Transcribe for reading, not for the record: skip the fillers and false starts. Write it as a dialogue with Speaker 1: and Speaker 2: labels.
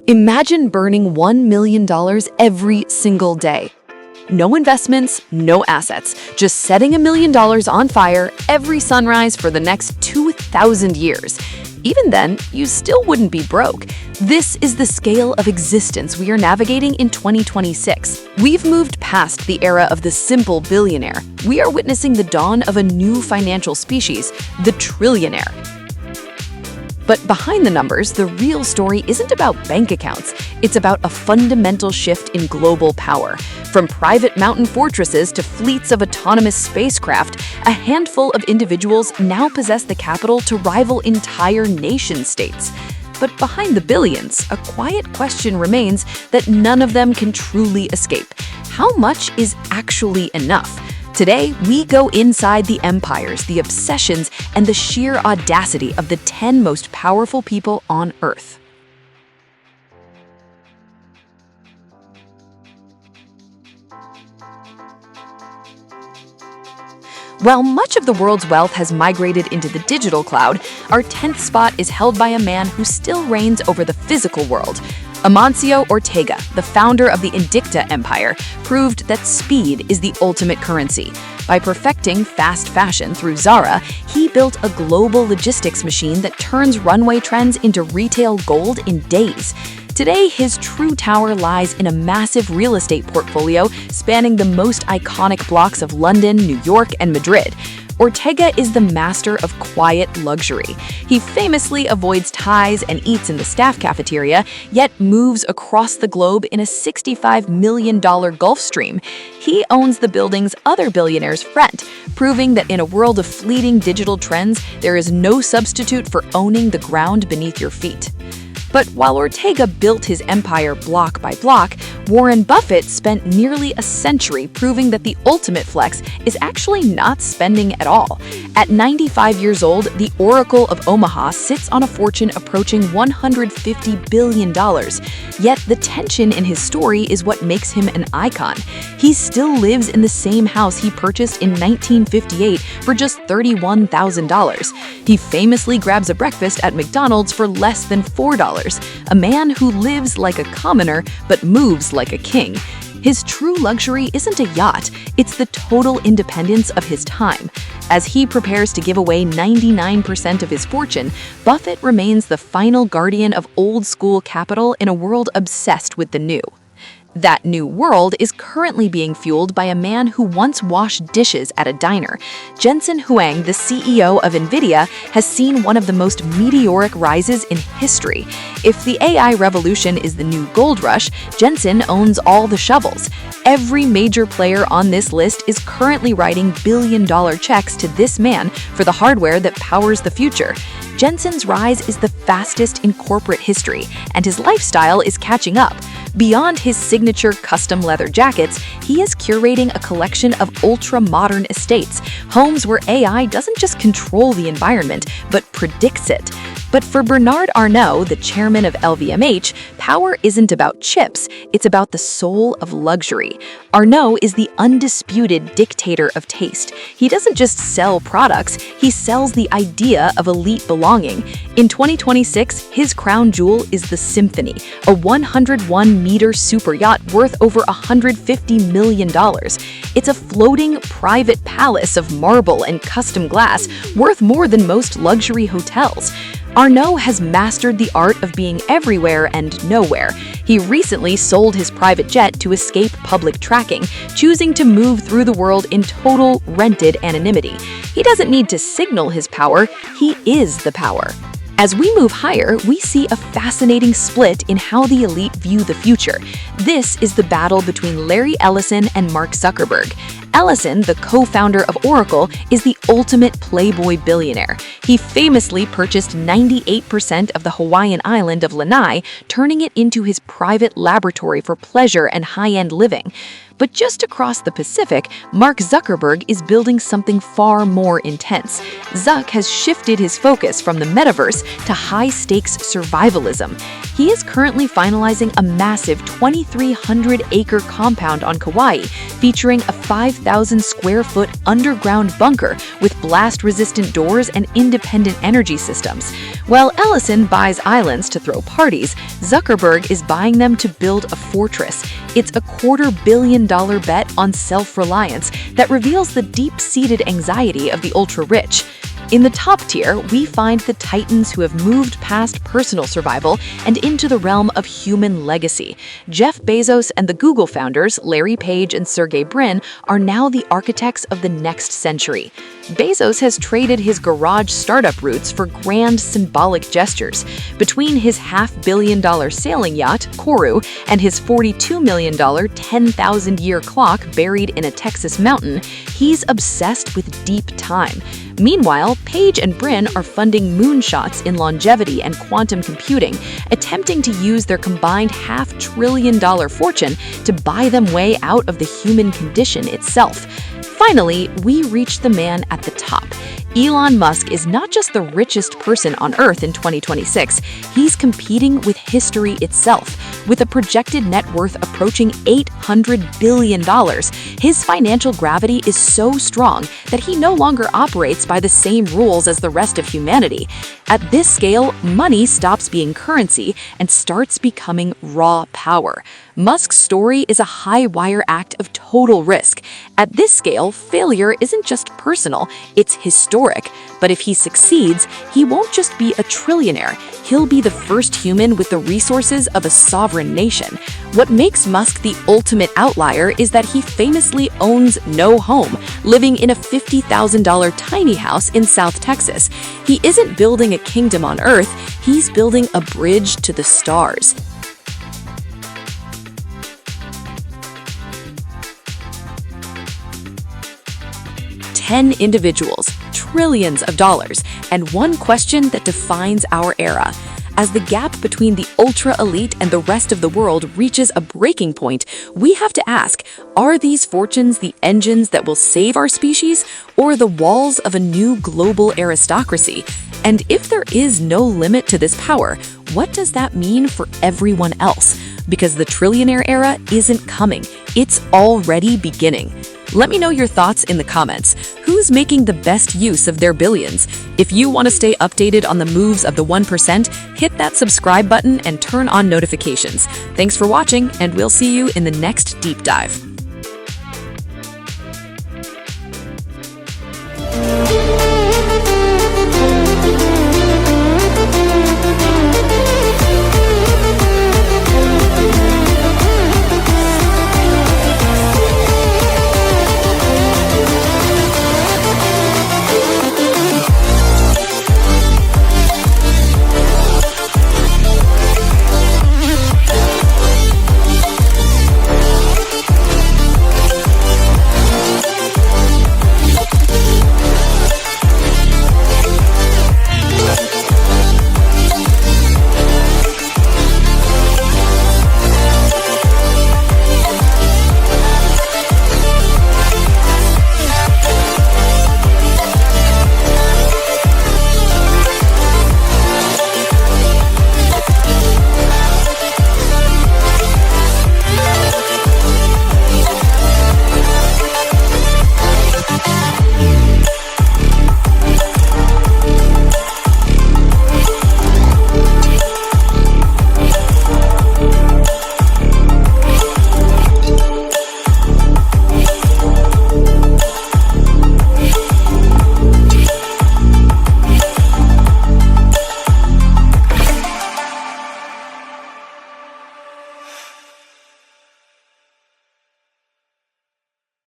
Speaker 1: Imagine burning $1 million every single day. No investments, no assets, just setting $1 million on fire every sunrise for the next 2,000 years. Even then, you still wouldn't be broke. This is the scale of existence we are navigating in 2026. We've moved past the era of the simple billionaire. We are witnessing the dawn of a new financial species, the trillionaire. But behind the numbers, the real story isn't about bank accounts. It's about a fundamental shift in global power. From private mountain fortresses to fleets of autonomous spacecraft, a handful of individuals now possess the capital to rival entire nation-states. But behind the billions, a quiet question remains that none of them can truly escape. How much is actually enough? Today, we go inside the empires, the obsessions, and the sheer audacity of the 10 most powerful people on Earth. While much of the world's wealth has migrated into the digital cloud, our 10th spot is held by a man who still reigns over the physical world. Amancio Ortega, the founder of the Indicta Empire, proved that speed is the ultimate currency. By perfecting fast fashion through Zara, he built a global logistics machine that turns runway trends into retail gold in days. Today, his true tower lies in a massive real estate portfolio spanning the most iconic blocks of London, New York, and Madrid. Ortega is the master of quiet luxury. He famously avoids ties and eats in the staff cafeteria, yet moves across the globe in a $65 million Gulfstream. He owns the buildings other billionaires rent, proving that in a world of fleeting digital trends, there is no substitute for owning the ground beneath your feet. But while Ortega built his empire block by block, Warren Buffett spent nearly a century proving that the ultimate flex is actually not spending at all. At 95 years old, the Oracle of Omaha sits on a fortune approaching $150 billion. Yet the tension in his story is what makes him an icon. He still lives in the same house he purchased in 1958 for just $31,000. He famously grabs a breakfast at McDonald's for less than $4. A man who lives like a commoner but moves like a king. His true luxury isn't a yacht, it's the total independence of his time. As he prepares to give away 99% of his fortune, Buffett remains the final guardian of old-school capital in a world obsessed with the new. That new world is currently being fueled by a man who once washed dishes at a diner. Jensen Huang, the CEO of NVIDIA, has seen one of the most meteoric rises in history. If the AI revolution is the new gold rush, Jensen owns all the shovels. Every major player on this list is currently writing billion-dollar checks to this man for the hardware that powers the future. Jensen's rise is the fastest in corporate history, and his lifestyle is catching up. Beyond his signature custom leather jackets, he is curating a collection of ultra-modern estates, homes where AI doesn't just control the environment, but predicts it. But for Bernard Arnault, the chairman of LVMH, power isn't about chips, it's about the soul of luxury. Arnault is the undisputed dictator of taste. He doesn't just sell products, he sells the idea of elite belonging. In 2026, his crown jewel is the Symphony, a 101-meter super yacht worth over $150 million. It's a floating private palace of marble and custom glass worth more than most luxury hotels. Arnault has mastered the art of being everywhere and nowhere. He recently sold his private jet to escape public tracking, choosing to move through the world in total rented anonymity. He doesn't need to signal his power, he is the power. As we move higher, we see a fascinating split in how the elite view the future. This is the battle between Larry Ellison and Mark Zuckerberg. Ellison, the co-founder of Oracle, is the ultimate playboy billionaire. He famously purchased 98% of the Hawaiian island of Lanai, turning it into his private laboratory for pleasure and high-end living. But just across the Pacific, Mark Zuckerberg is building something far more intense. Zuck has shifted his focus from the metaverse to high-stakes survivalism. He is currently finalizing a massive 2,300-acre compound on Kauai, featuring a 5,000-square-foot underground bunker with blast-resistant doors and independent energy systems. While Ellison buys islands to throw parties, Zuckerberg is buying them to build a fortress. It's a $250 million bet on self-reliance that reveals the deep-seated anxiety of the ultra-rich. In the top tier, we find the titans who have moved past personal survival and into the realm of human legacy. Jeff Bezos and the Google founders, Larry Page and Sergey Brin, are now the architects of the next century. Bezos has traded his garage startup roots for grand symbolic gestures. Between his $500 million sailing yacht, Kourou, and his $42 million 10,000-year clock buried in a Texas mountain, he's obsessed with deep time. Meanwhile, Page and Brin are funding moonshots in longevity and quantum computing, attempting to use their combined $500 billion fortune to buy them way out of the human condition itself. Finally, we reach the man at the top. Elon Musk is not just the richest person on Earth in 2026, he's competing with history itself. With a projected net worth approaching $800 billion, his financial gravity is so strong that he no longer operates by the same rules as the rest of humanity. At this scale, money stops being currency and starts becoming raw power. Musk's story is a high-wire act of total risk. At this scale, failure isn't just personal, it's historic. But if he succeeds, he won't just be a trillionaire, he'll be the first human with the resources of a sovereign nation. What makes Musk the ultimate outlier is that he famously owns no home, living in a $50,000 tiny house in South Texas. He isn't building a kingdom on Earth, he's building a bridge to the stars. 10 individuals, trillions of dollars, and one question that defines our era. As the gap between the ultra-elite and the rest of the world reaches a breaking point, we have to ask, are these fortunes the engines that will save our species, or the walls of a new global aristocracy? And if there is no limit to this power, what does that mean for everyone else? Because the trillionaire era isn't coming, it's already beginning. Let me know your thoughts in the comments. Who's making the best use of their billions? If you want to stay updated on the moves of the 1%, hit that subscribe button and turn on notifications. Thanks for watching, and we'll see you in the next deep dive.